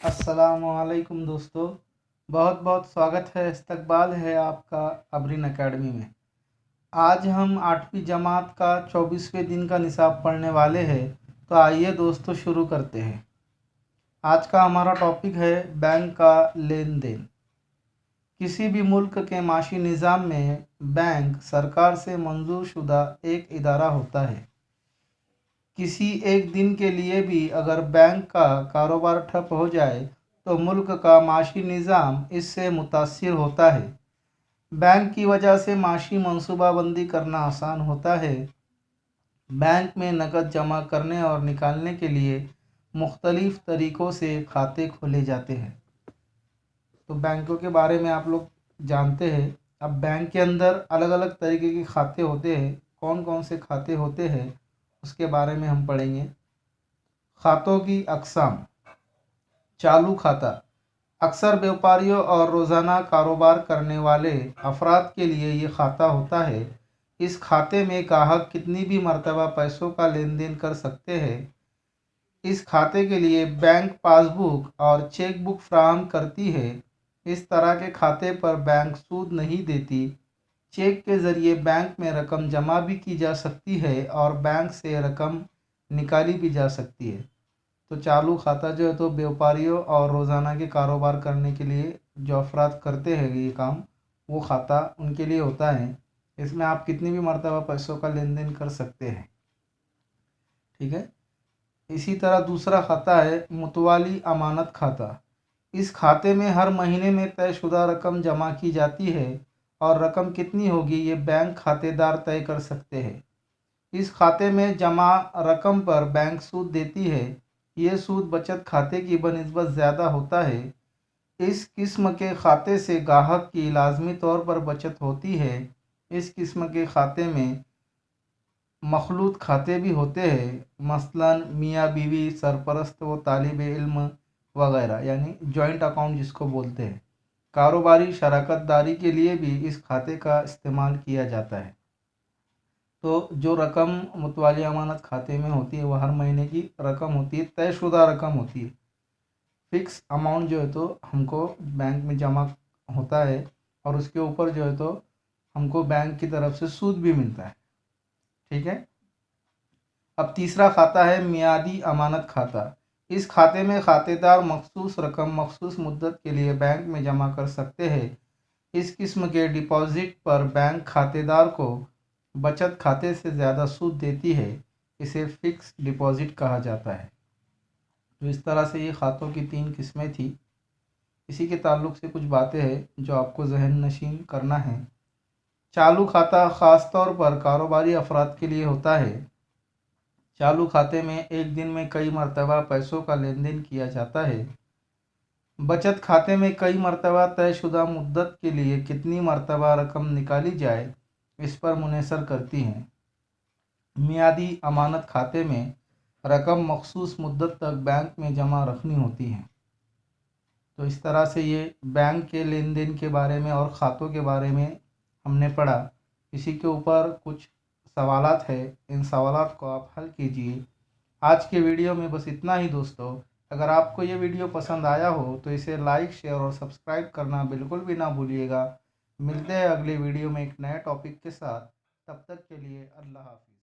अस्सलामुअलैकुम दोस्तों, बहुत बहुत स्वागत है, इस्तकबाल है आपका अबरीन एकेडमी में। आज हम 8वीं जमात का 24वें दिन का निसाब पढ़ने वाले हैं। तो आइए दोस्तों शुरू करते हैं। आज का हमारा टॉपिक है बैंक का लेन देन। किसी भी मुल्क के माशी निज़ाम में बैंक सरकार से मंजूर शुदा एक इदारा होता है। किसी एक दिन के लिए भी अगर बैंक का कारोबार ठप हो जाए तो मुल्क का माशी निज़ाम इससे मुतासिर होता है। बैंक की वजह से माशी मनसूबाबंदी करना आसान होता है। बैंक में नकद जमा करने और निकालने के लिए मुख्तलिफ़ तरीक़ों से खाते खोले जाते हैं। तो बैंकों के बारे में आप लोग जानते हैं। अब बैंक के अंदर अलग अलग तरीके के खाते होते हैं। कौन कौन से खाते होते हैं उसके बारे में हम पढ़ेंगे। खातों की अक़साम। चालू खाता अक्सर व्यापारियों और रोज़ाना कारोबार करने वाले अफराद के लिए ये खाता होता है। इस खाते में ग्राहक कितनी भी मरतबा पैसों का लेन देन कर सकते हैं। इस खाते के लिए बैंक पासबुक और चेक बुक फ्राहम करती है। इस तरह के खाते पर बैंक सूद नहीं देती। चेक के ज़रिए बैंक में रकम जमा भी की जा सकती है और बैंक से रकम निकाली भी जा सकती है। तो चालू खाता जो है तो व्यापारियों और रोज़ाना के कारोबार करने के लिए जो अफराद करते हैं ये काम, वो खाता उनके लिए होता है। इसमें आप कितनी भी मरतबा पैसों का लेन देन कर सकते हैं। ठीक है। इसी तरह दूसरा खाता है मुतवाली अमानत खाता। इस खाते में हर महीने में तयशुदा रकम जमा की जाती है और रकम कितनी होगी ये बैंक खातेदार तय कर सकते हैं। इस खाते में जमा रकम पर बैंक सूद देती है। ये सूद बचत खाते की बनिस्बत ज़्यादा होता है। इस किस्म के खाते से ग्राहक की लाजमी तौर पर बचत होती है। इस किस्म के खाते में मखलूत खाते भी होते हैं, मसलन मियाँ बीवी, सरपरस्त व तालिब इल्म वगैरह, यानी जॉइंट अकाउंट जिसको बोलते हैं। कारोबारी शराकत दारी के लिए भी इस खाते का इस्तेमाल किया जाता है। तो जो रकम मुतवाली अमानत खाते में होती है वह हर महीने की रकम होती है, तयशुदा रकम होती है। फिक्स अमाउंट जो है तो हमको बैंक में जमा होता है और उसके ऊपर जो है तो हमको बैंक की तरफ से सूद भी मिलता है। ठीक है। अब तीसरा खाता है मियादी अमानत खाता। इस खाते में खातेदार मखसूस रकम मखसूस मुद्दत के लिए बैंक में जमा कर सकते हैं। इस किस्म के डिपॉज़िट पर बैंक खातेदार को बचत खाते से ज़्यादा सूद देती है। इसे फ़िक्स डिपॉज़िट कहा जाता है। तो इस तरह से ये खातों की 3 किस्में थी। इसी के ताल्लुक़ से कुछ बातें हैं जो आपको ज़हन नशीन करना है। चालू खाता ख़ास तौर पर कारोबारी अफराद के लिए होता है। चालू खाते में एक दिन में कई मरतबा पैसों का लेन देन किया जाता है। बचत खाते में कई मरतबा तयशुदा मुद्दत के लिए कितनी मरतबा रकम निकाली जाए इस पर मुनहसर करती हैं। मियादी अमानत खाते में रकम मखसूस मुद्दत तक बैंक में जमा रखनी होती है। तो इस तरह से ये बैंक के लेन देन के बारे में और ख़ातों के बारे में हमने पढ़ा। इसी के ऊपर कुछ सवालात है, इन सवालात को आप हल कीजिए। आज के वीडियो में बस इतना ही दोस्तों। अगर आपको ये वीडियो पसंद आया हो तो इसे लाइक, शेयर और सब्सक्राइब करना बिल्कुल भी ना भूलिएगा। मिलते हैं अगले वीडियो में एक नए टॉपिक के साथ। तब तक के लिए अल्लाह हाफ़िज़।